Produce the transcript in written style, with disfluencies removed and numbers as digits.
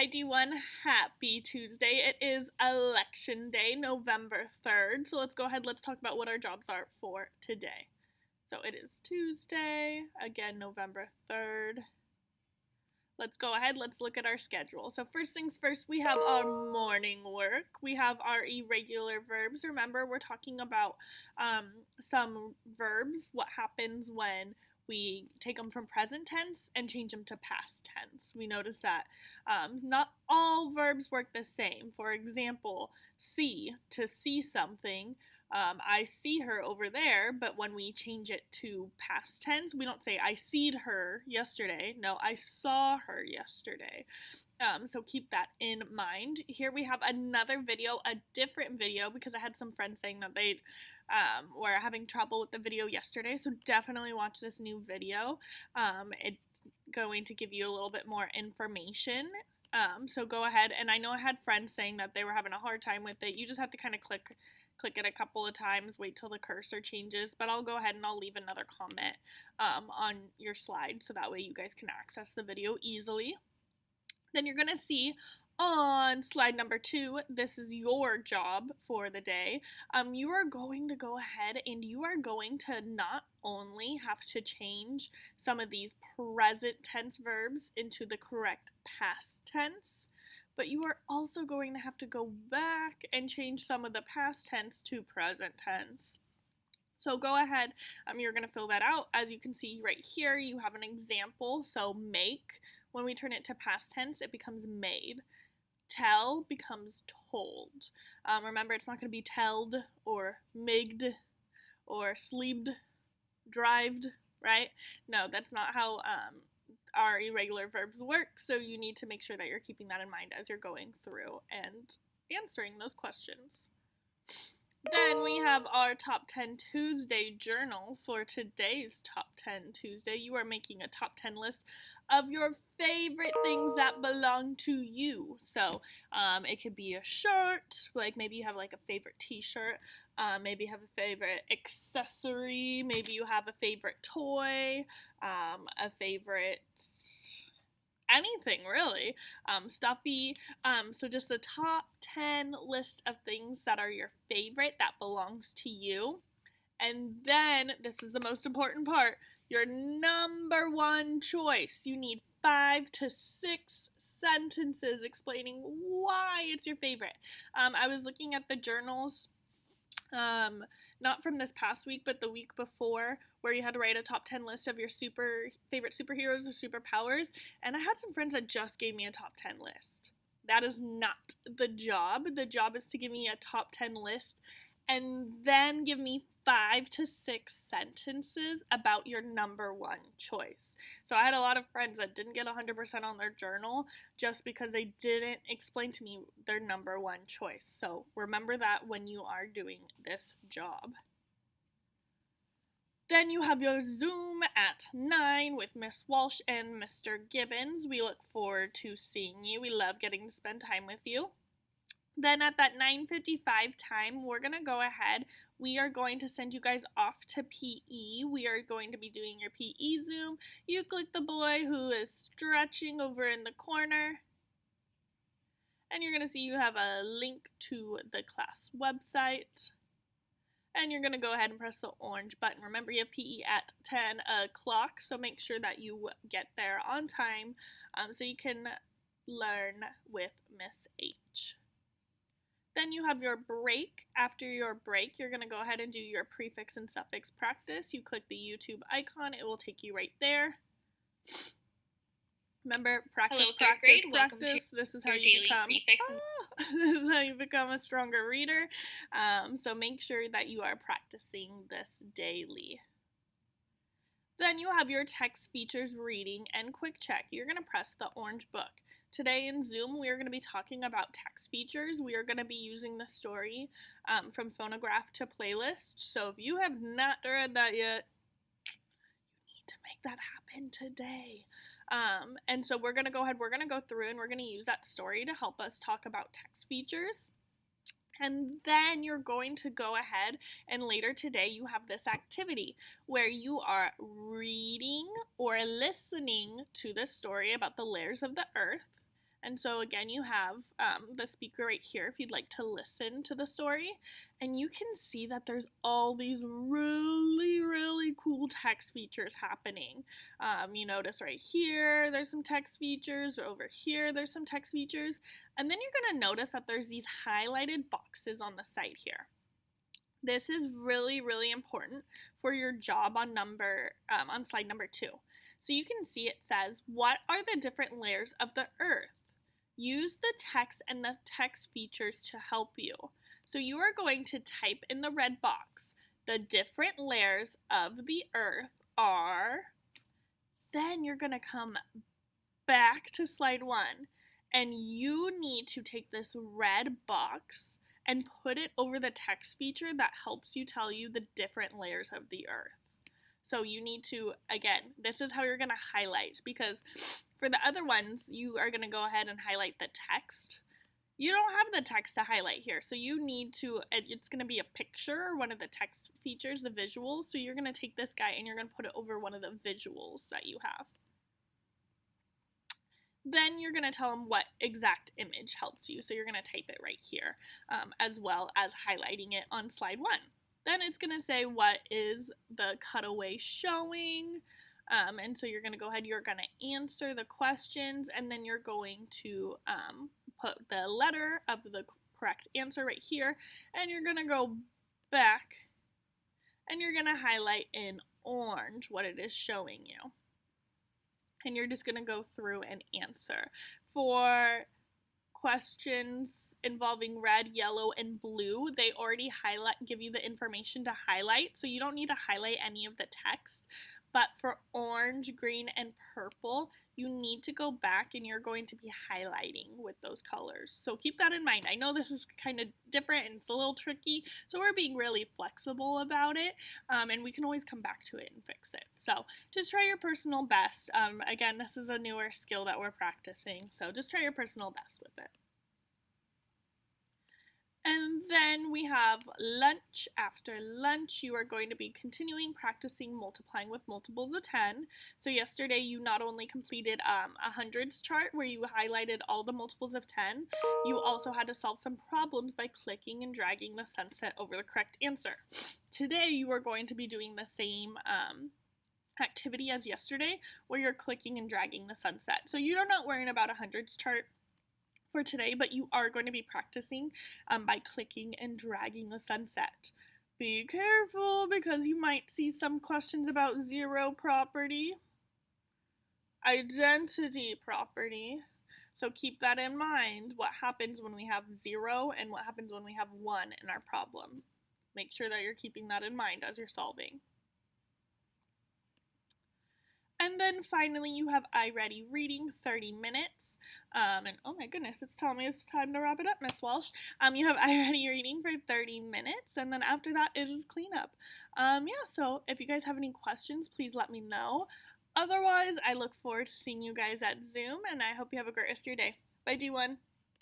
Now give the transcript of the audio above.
Hi D1, happy Tuesday. It is election day, November 3rd. So let's go ahead, let's talk about what our jobs are for today. So it is Tuesday, again, November 3rd. Let's go ahead, let's look at our schedule. So first things first, we have our morning work. We have our irregular verbs. Remember, we're talking about some verbs, what happens when we take them from present tense and change them to past tense. We notice that not all verbs work the same. For example, see, to see something. I see her over there, but when we change it to past tense, we don't say I seed her yesterday. No, I saw her yesterday. So keep that in mind. Here we have another video, a different video, because I had some friends saying that they were having trouble with the video yesterday. So definitely watch this new video. It's going to give you a little bit more information. So go ahead, and I know I had friends saying that they were having a hard time with it. You just have to kind of click it a couple of times, wait till the cursor changes, but I'll go ahead and I'll leave another comment on your slide so that way you guys can access the video easily. Then you're going to see on slide number 2, this is your job for the day. You are going to go ahead and you are going to not only have to change some of these present tense verbs into the correct past tense, but you are also going to have to go back and change some of the past tense to present tense. So go ahead, you're going to fill that out. As you can see right here, you have an example. So make, when we turn it to past tense, it becomes made. Tell becomes told. Remember, it's not going to be telled or migged or sleeved, drived, right? No, that's not how our irregular verbs work, so you need to make sure that you're keeping that in mind as you're going through and answering those questions. Then we have our Top 10 Tuesday journal. For today's Top 10 Tuesday, you are making a top 10 list of your favorite things that belong to you. So it could be a shirt, like maybe you have like a favorite t-shirt, maybe you have a favorite accessory, maybe you have a favorite toy, a favorite anything really, stuffy, so just the top 10 list of things that are your favorite that belongs to you. And then this is the most important part, your number one choice. You need 5 to 6 sentences explaining why it's your favorite. I was looking at the journals, not from this past week, but the week before, where you had to write a top 10 list of your favorite superheroes or superpowers, and I had some friends that just gave me a top 10 list. That is not the job. The job is to give me a top 10 list and then give me 5 to 6 sentences about your number one choice. So I had a lot of friends that didn't get 100% on their journal just because they didn't explain to me their number one choice. So remember that when you are doing this job. Then you have your Zoom at 9 with Miss Walsh and Mr. Gibbons. We look forward to seeing you. We love getting to spend time with you. Then at that 9:55 time, we're going to go ahead. We are going to send you guys off to PE. We are going to be doing your PE Zoom. You click the boy who is stretching over in the corner. And you're going to see you have a link to the class website. And you're going to go ahead and press the orange button. Remember, you have PE at 10 o'clock, so make sure that you get there on time so you can learn with Miss H. Then you have your break. After your break, you're going to go ahead and do your prefix and suffix practice. You click the YouTube icon. It will take you right there. Remember, practice, practice, practice. This is how you become. This is how you become a stronger reader. So make sure that you are practicing this daily. Then you have your text features reading and quick check. You're going to press the orange book. Today in Zoom, we are going to be talking about text features. We are going to be using the story from Phonograph to Playlist. So if you have not read that yet, you need to make that happen today. And so we're going to go ahead, we're going to go through and we're going to use that story to help us talk about text features. And then you're going to go ahead and later today you have this activity where you are reading or listening to the story about the layers of the earth. And so again, you have the speaker right here if you'd like to listen to the story. And you can see that there's all these really, really cool text features happening. You notice right here, there's some text features. Over here, there's some text features. And then you're going to notice that there's these highlighted boxes on the side here. This is really, really important for your job on slide number 2. So you can see it says, what are the different layers of the earth? Use the text and the text features to help you. So you are going to type in the red box, the different layers of the earth are, then you're going to come back to slide 1, and you need to take this red box and put it over the text feature that helps you tell you the different layers of the earth. So you need to, again, this is how you're going to highlight, because for the other ones, you are going to go ahead and highlight the text. You don't have the text to highlight here, so you need to, it's going to be a picture, one of the text features, the visuals. So you're going to take this guy and you're going to put it over one of the visuals that you have. Then you're going to tell them what exact image helps you. So you're going to type it right here, as well as highlighting it on slide 1. Then it's going to say what is the cutaway showing. And so you're going to go ahead, you're going to answer the questions, and then you're going to put the letter of the correct answer right here. And you're going to go back and you're going to highlight in orange what it is showing you. And you're just going to go through and answer. For questions involving red, yellow, and blue, they already give you the information to highlight, so you don't need to highlight any of the text. But for orange, green, and purple, you need to go back and you're going to be highlighting with those colors. So keep that in mind. I know this is kind of different and it's a little tricky, so we're being really flexible about it, and we can always come back to it and fix it. So just try your personal best. Again, this is a newer skill that we're practicing, so just try your personal best with it. And then we have lunch. After lunch, you are going to be continuing practicing multiplying with multiples of 10. So yesterday, you not only completed a hundreds chart where you highlighted all the multiples of 10, you also had to solve some problems by clicking and dragging the sunset over the correct answer. Today, you are going to be doing the same activity as yesterday, where you're clicking and dragging the sunset. So you're not worrying about a hundreds chart for today, but you are going to be practicing by clicking and dragging the sunset. Be careful, because you might see some questions about zero property, identity property. So keep that in mind, what happens when we have 0 and what happens when we have 1 in our problem. Make sure that you're keeping that in mind as you're solving. And then finally, you have iReady Reading, 30 minutes. And oh my goodness, it's telling me it's time to wrap it up, Miss Walsh. You have iReady Reading for 30 minutes, and then after that, it is cleanup. Yeah, so if you guys have any questions, please let me know. Otherwise, I look forward to seeing you guys at Zoom, and I hope you have a great rest of your day. Bye, D1.